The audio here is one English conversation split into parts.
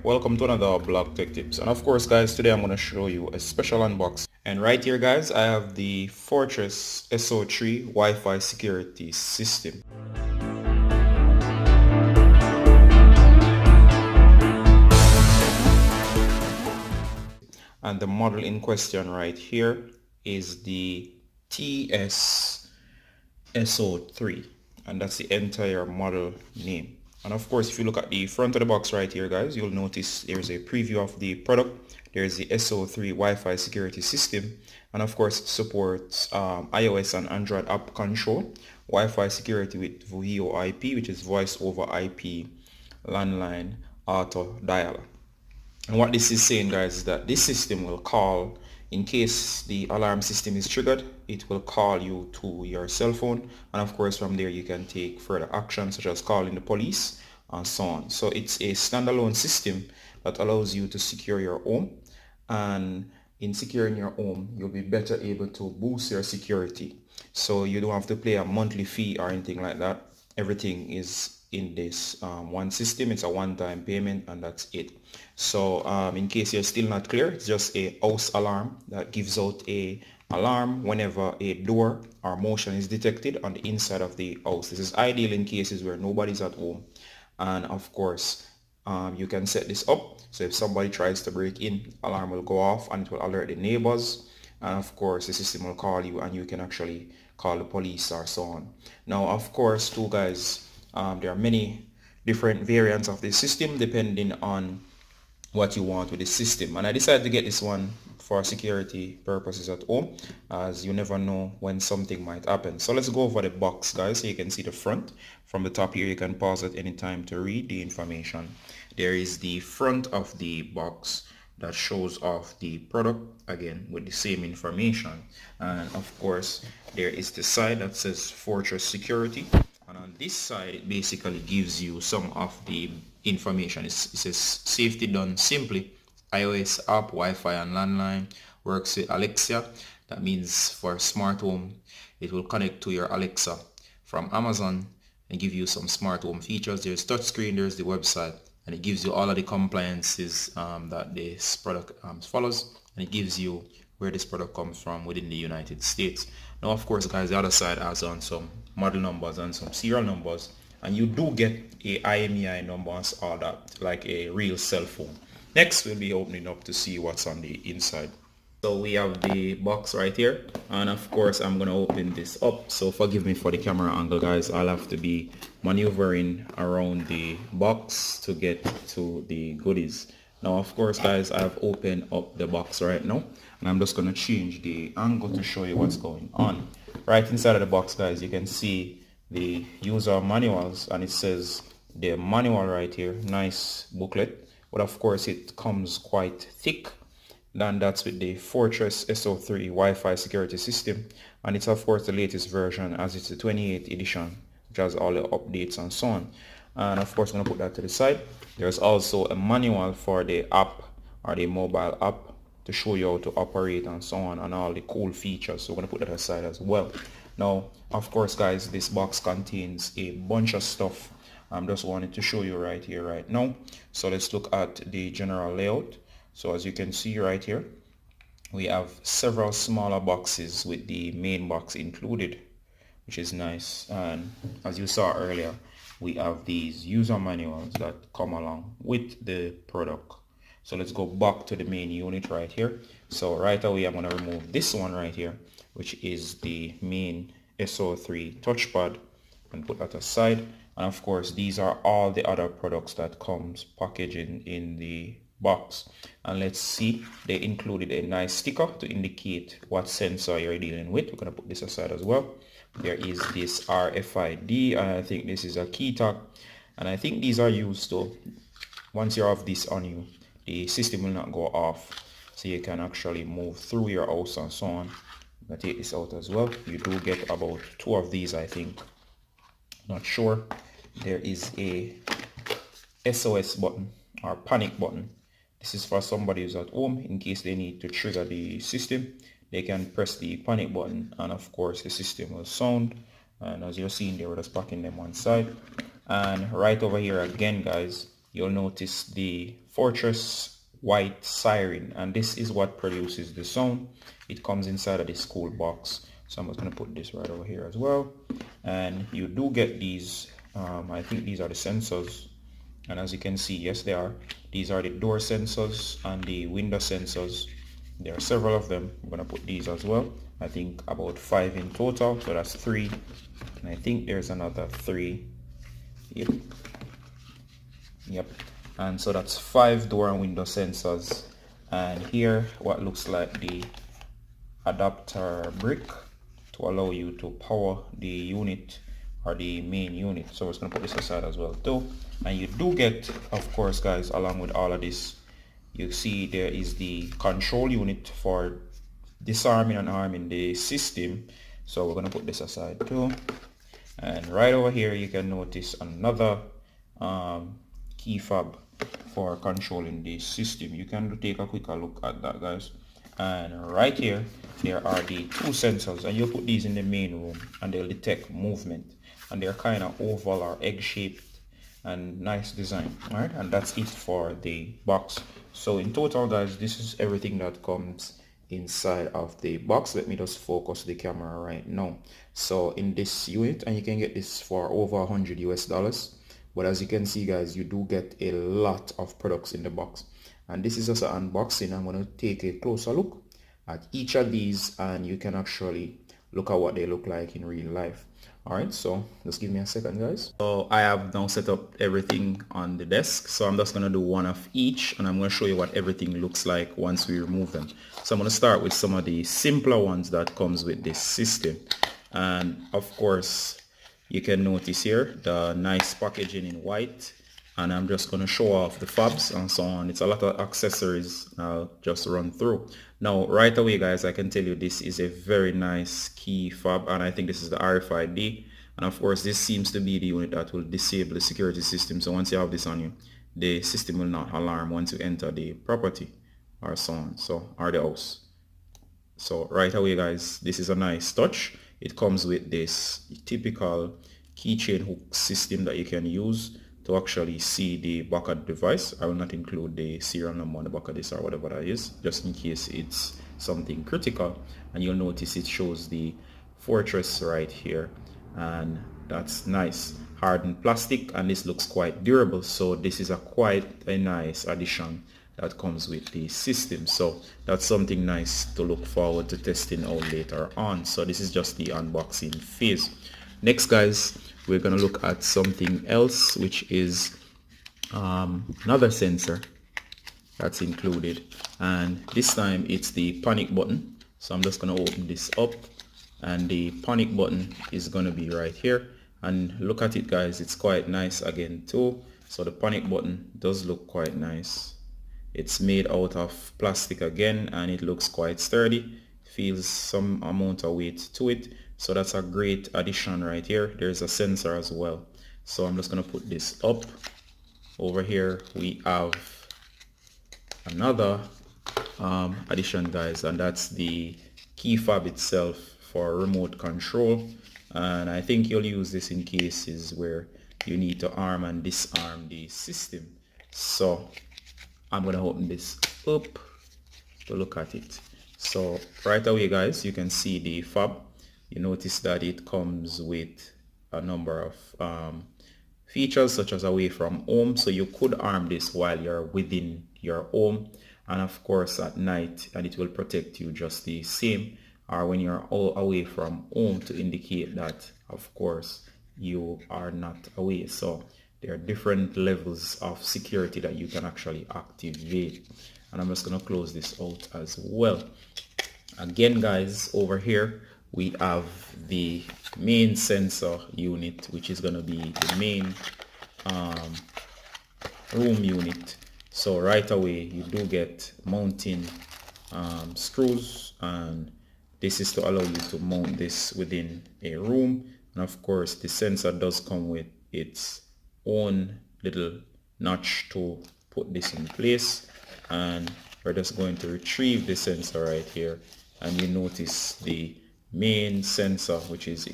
Welcome to another blog tech tips, and of course guys, today I'm going to show you a special unboxing. And right here guys, I have the Fortress S03 Wi-Fi security system. And the model in question right here is the TS S03, and that's the entire model name. And of course, if you look at the front of the box right here guys, you'll notice there's a preview of the product. There's the S03 Wi-Fi security system, and of course it supports iOS and Android app control, Wi-Fi security with VoIP, which is voice over IP, landline, auto dialer. And what this is saying guys is that this system will call, in case the alarm system is triggered, it will call you to your cell phone, and of course from there you can take further action such as calling the police and so on. So it's a standalone system that allows you to secure your home, and in securing your home you'll be better able to boost your security. So you don't have to pay a monthly fee or anything like that. Everything is in this one system. It's a one-time payment and that's it. So in case you're still not clear, it's just a house alarm that gives out a alarm whenever a door or motion is detected on the inside of the house. This is ideal in cases where nobody's at home, and of course you can set this up so if somebody tries to break in, alarm will go off and it will alert the neighbors, and of course the system will call you and you can actually call the police or so on. Now of course too guys, there are many different variants of this system depending on what you want with the system, and I decided to get this one for security purposes at home, as you never know when something might happen. So let's go over the box guys, so you can see the front. From the top here you can pause at any time to read the information. There is the front of the box that shows off the product again with the same information, and of course there is the side that says Fortress Security, and on this side it basically gives you some of the information. It says safety done simply, iOS app, Wi-Fi and landline, works with Alexa. That means for smart home it will connect to your Alexa from Amazon and give you some smart home features. There's touchscreen, there's the website, and it gives you all of the compliances that this product follows, and it gives you where this product comes from within the United States. Now of course guys, the other side has on some model numbers and some serial numbers, and you do get a IMEI number and all that, like a real cell phone. Next we'll be opening up to see what's on the inside. So we have the box right here, and of course I'm gonna open this up, so forgive me for the camera angle guys. I'll have to be maneuvering around the box to get to the goodies. Now of course guys, I've opened up the box right now, and I'm just gonna change the angle to show you what's going on. Right inside of the box guys, you can see the user manuals, and it says the manual right here, nice booklet, but of course it comes quite thick. And that's with the Fortress S03 Wi-Fi security system, and it's of course the latest version, as it's the 28th edition, which has all the updates and so on. And of course I'm gonna put that to the side. There's also a manual for the app or the mobile app to show you how to operate and so on, and all the cool features, so we're gonna put that aside as well. Now of course guys, this box contains a bunch of stuff. I'm just wanting to show you right here right now. So let's look at the general layout. So as you can see right here, we have several smaller boxes with the main box included, which is nice. And as you saw earlier, we have these user manuals that come along with the product. So let's go back to the main unit right here. So right away I'm going to remove this one right here, which is the main S03 touchpad, and put that aside. And of course these are all the other products that comes packaging in the box. And let's see, they included a nice sticker to indicate what sensor you're dealing with. We're going to put this aside as well. There is this RFID, and I think this is a key tag, and I think these are used to, once you have this on you, the system will not go off, so you can actually move through your house and so on. I'm going to take this out as well. You do get about 2 of these, I think, not sure. There is a SOS button or panic button. This is for somebody who's at home, in case they need to trigger the system. They can press the panic button, and of course the system will sound. And as you're seeing there, we're just packing them one side. And right over here again guys, you'll notice the Fortress white siren, and this is what produces the sound. It comes inside of this cool box. So I'm just going to put this right over here as well. And you do get these, I think these are the sensors. And as you can see, yes, they are. These are the door sensors and the window sensors. There are several of them. I'm going to put these as well. I think about 5 in total. So that's 3. And I think there's another 3. Yep. And so that's 5 door and window sensors. And here what looks like the adapter brick to allow you to power the unit or the main unit. So we're just going to put this aside as well too. And you do get, of course guys, along with all of this, you see there is the control unit for disarming and arming the system. So we're going to put this aside too. And right over here you can notice another key fob for controlling the system. You can take a quicker look at that, guys. And right here there are the 2 sensors, and you put these in the main room and they'll detect movement, and they're kind of oval or egg shaped and nice design. All right, and that's it for the box. So in total guys, this is everything that comes inside of the box. Let me just focus the camera right now. So in this unit, and you can get this for over $100 US, but as you can see guys, you do get a lot of products in the box. And this is just an unboxing. I'm going to take a closer look at each of these, and you can actually look at what they look like in real life. All right, so just give me a second guys. So I have now set up everything on the desk, so I'm just going to do one of each, and I'm going to show you what everything looks like once we remove them. So I'm going to start with some of the simpler ones that comes with this system. And of course you can notice here the nice packaging in white, and I'm just going to show off the fobs and so on. It's a lot of accessories I'll just run through. Now right away guys, I can tell you this is a very nice key fob, and I think this is the RFID, and of course this seems to be the unit that will disable the security system. So once you have this on you, the system will not alarm once you enter the property or so on, so or the house. So right away guys, this is a nice touch. It comes with this typical keychain hook system that you can use to actually see the back of the device. I will not include the serial number on the back of this or whatever that is, just in case it's something critical. And you'll notice it shows the Fortress right here, and that's nice. Hardened plastic, and this looks quite durable, so this is quite a nice addition that comes with the system. So that's something nice to look forward to testing out later on. So this is just the unboxing phase. Next guys, we're going to look at something else, which is another sensor that's included, and this time it's the panic button. So I'm just going to open this up, and the panic button is going to be right here, and look at it guys, it's quite nice again too. So the panic button does look quite nice. It's made out of plastic again, and it looks quite sturdy. Feels some amount of weight to it, so that's a great addition right here. There's a sensor as well. So I'm just going to put this up. Over here we have another addition guys, and that's the key fob itself for remote control, and I think you'll use this in cases where you need to arm and disarm the system. So I'm going to open this up to look at it. So right away guys, you can see the fob. You notice that it comes with a number of features such as away from home, so you could arm this while you're within your home, and of course at night, and it will protect you just the same, or when you're all away from home, to indicate that of course you are not away. So there are different levels of security that you can actually activate, and I'm just going to close this out as well. Again guys, over here we have the main sensor unit, which is going to be the main room unit. So right away you do get mounting screws, and this is to allow you to mount this within a room. And of course the sensor does come with its own little notch to put this in place, and we're just going to retrieve the sensor right here, and you notice the main sensor, which is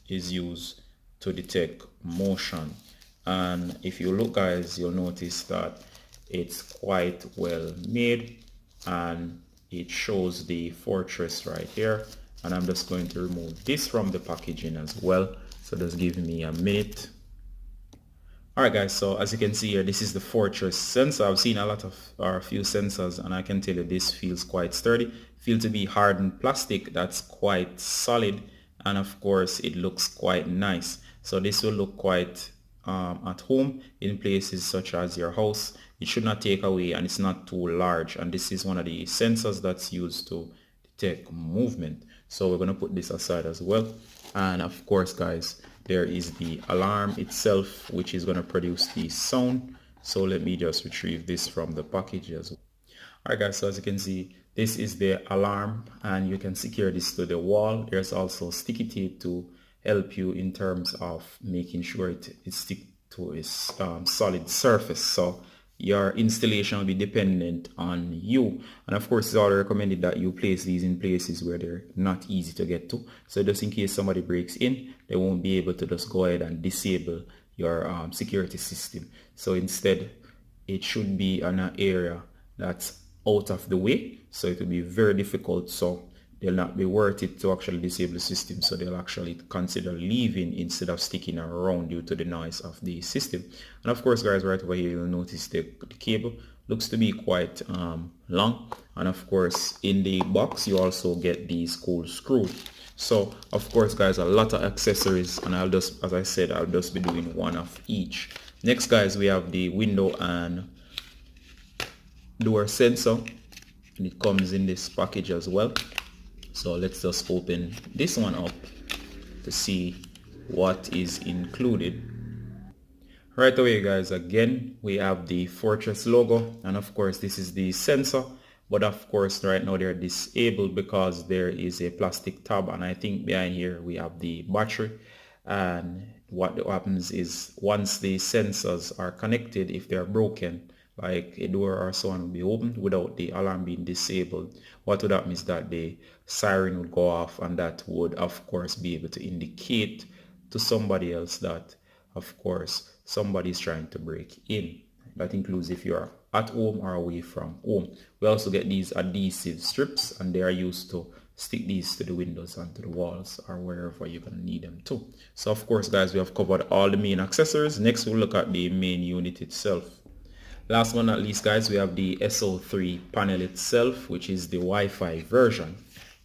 used to detect motion. And if you look guys, you'll notice that it's quite well made, and it shows the fortress right here. And I'm just going to remove this from the packaging as well, so just give me a minute. Alright guys, so as you can see here, this is the fortress sensor. I've seen a lot of a few sensors, and I can tell you this feels quite sturdy. Feel to be hardened plastic that's quite solid, and of course it looks quite nice. So this will look quite at home in places such as your house. It should not take away, and it's not too large, and this is one of the sensors that's used to detect movement. So we're going to put this aside as well. And of course guys, there is the alarm itself, which is going to produce the sound. So let me just retrieve this from the package as well. Alright guys, so as you can see, this is the alarm, and you can secure this to the wall. There's also sticky tape to help you in terms of making sure it sticks to a solid surface. So your installation will be dependent on you, and of course it's all recommended that you place these in places where they're not easy to get to, so just in case somebody breaks in, they won't be able to just go ahead and disable your security system. So instead, it should be in an area that's out of the way, so it will be very difficult, so they'll not be worth it to actually disable the system. So they'll actually consider leaving instead of sticking around due to the noise of the system. And of course guys, right over here you'll notice the cable looks to be quite long, and of course in the box you also get these cool screws. So of course guys, a lot of accessories, and I'll just, as I said, I'll just be doing one of each. Next guys, we have the window and door sensor, and it comes in this package as well. So let's just open this one up to see what is included. Right away guys, again we have the Fortress logo, and of course this is the sensor, but of course right now they're disabled because there is a plastic tab, and I think behind here we have the battery. And what happens is, once the sensors are connected, if they're broken, like a door or so on, will be opened without the alarm being disabled. What would happen is that the siren would go off, and that would of course be able to indicate to somebody else that of course somebody is trying to break in. That includes if you're at home or away from home. We also get these adhesive strips, and they are used to stick these to the windows and to the walls or wherever you're going to need them to. So of course guys, we have covered all the main accessories. Next we'll look at the main unit itself. Last but not least guys, we have the S03 panel itself, which is the Wi-Fi version.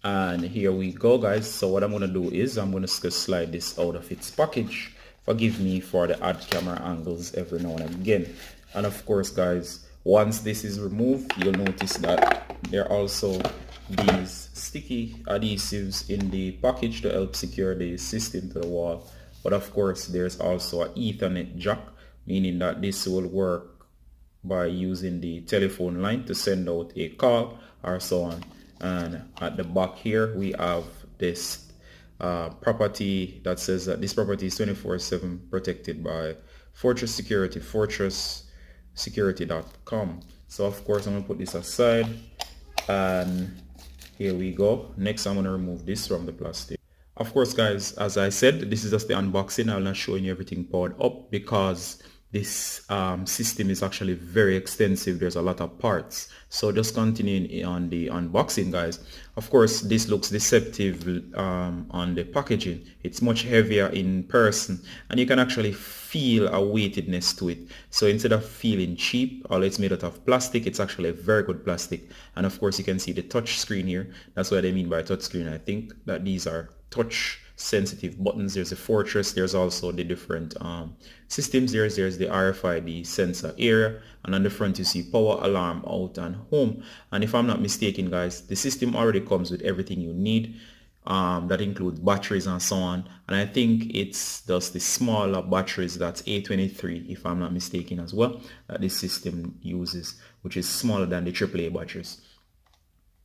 And here we go guys. So what I'm going to do is I'm going to just slide this out of its package. Forgive me for the odd camera angles every now and again. And of course guys, once this is removed, you'll notice that there are also these sticky adhesives in the package to help secure the system to the wall. But of course there's also an Ethernet jack, meaning that this will work by using the telephone line to send out a call or so on. And at the back here we have this property that says that this property is 24/7 protected by Fortress Security, fortresssecurity.com. So of course I'm going to put this aside, and here we go. Next I'm going to remove this from the plastic. Of course guys, as I said, this is just the unboxing. I'm not showing you everything powered up because this system is actually very extensive. There's a lot of parts. So just continuing on the unboxing guys, of course this looks deceptive on the packaging. It's much heavier in person, and you can actually feel a weightedness to it. So instead of feeling cheap, or it's made out of plastic, it's actually a very good plastic. And of course you can see the touch screen here. That's what I mean by touch screen. I think that these are touch sensitive buttons. There's a Fortress, there's also the different systems. There's the RFID sensor area, and on the front you see power, alarm, out, and home. And if I'm not mistaken guys, the system already comes with everything you need. That includes batteries and so on, and I think it's just the smaller batteries, that's A23 if I'm not mistaken as well, that this system uses, which is smaller than the AAA batteries.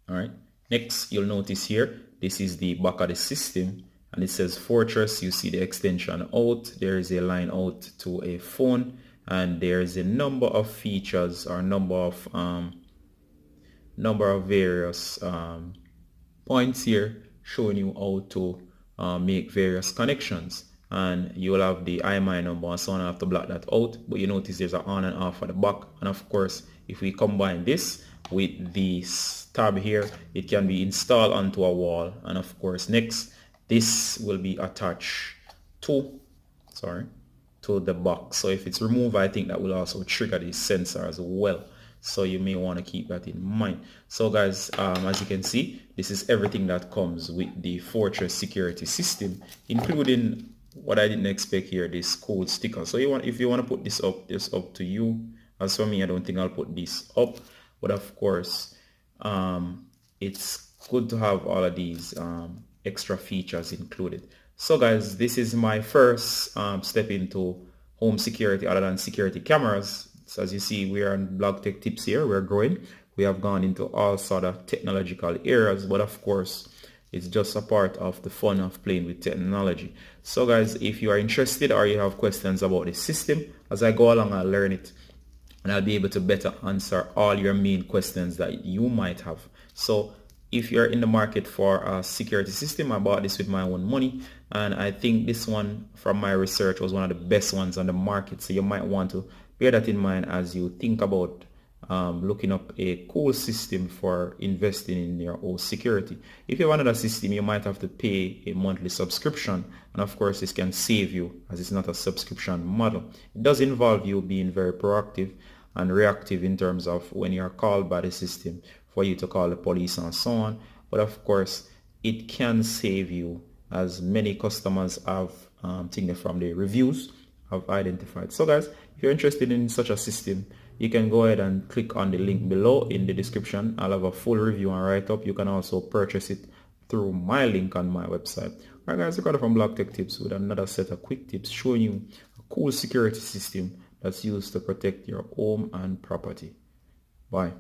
Alright, next you'll notice here, this is the back of the system, and it says Fortress. You see the extension out, there is a line out to a phone, and there is a number of features or number of various points here showing you how to make various connections. and you will have the IMEI number and so on. I have to block that out, but you notice there's an on and off at the back. And of course, if we combine this with this tab here, it can be installed onto a wall. And of course, next, this will be attached to the box. So if it's removed, I think that will also trigger the sensor as well. So you may want to keep that in mind. So guys, as you can see, this is everything that comes with the Fortress security system, including what I didn't expect here, this code sticker. So if you want to put this up, it's up to you. As for me, I don't think I'll put this up, but of course, it's good to have all of these extra features included. So guys, this is my first step into home security other than security cameras. So as you see, we are on Blog Tech Tips here. We're growing. We have gone into all sort of technological areas, but of course, it's just a part of the fun of playing with technology. So guys, if you are interested or you have questions about the system, as I go along, I'll learn it and I'll be able to better answer all your main questions that you might have. So if you're in the market for a security system, I bought this with my own money, and I think this one from my research was one of the best ones on the market. So you might want to bear that in mind as you think about looking up a cool system for investing in your own security. If you want another system, you might have to pay a monthly subscription, and of course this can save you as it's not a subscription model. It does involve you being very proactive and reactive in terms of when you're called by the system for you to call the police and so on, but of course it can save you, as many customers have taken from the reviews have identified. So guys, if you're interested in such a system, you can go ahead and click on the link below in the description. I'll have a full review and write-up. You can also purchase it through my link on my website. Alright guys, Ricardo from Blog Tech Tips with another set of quick tips showing you a cool security system that's used to protect your home and property. Bye.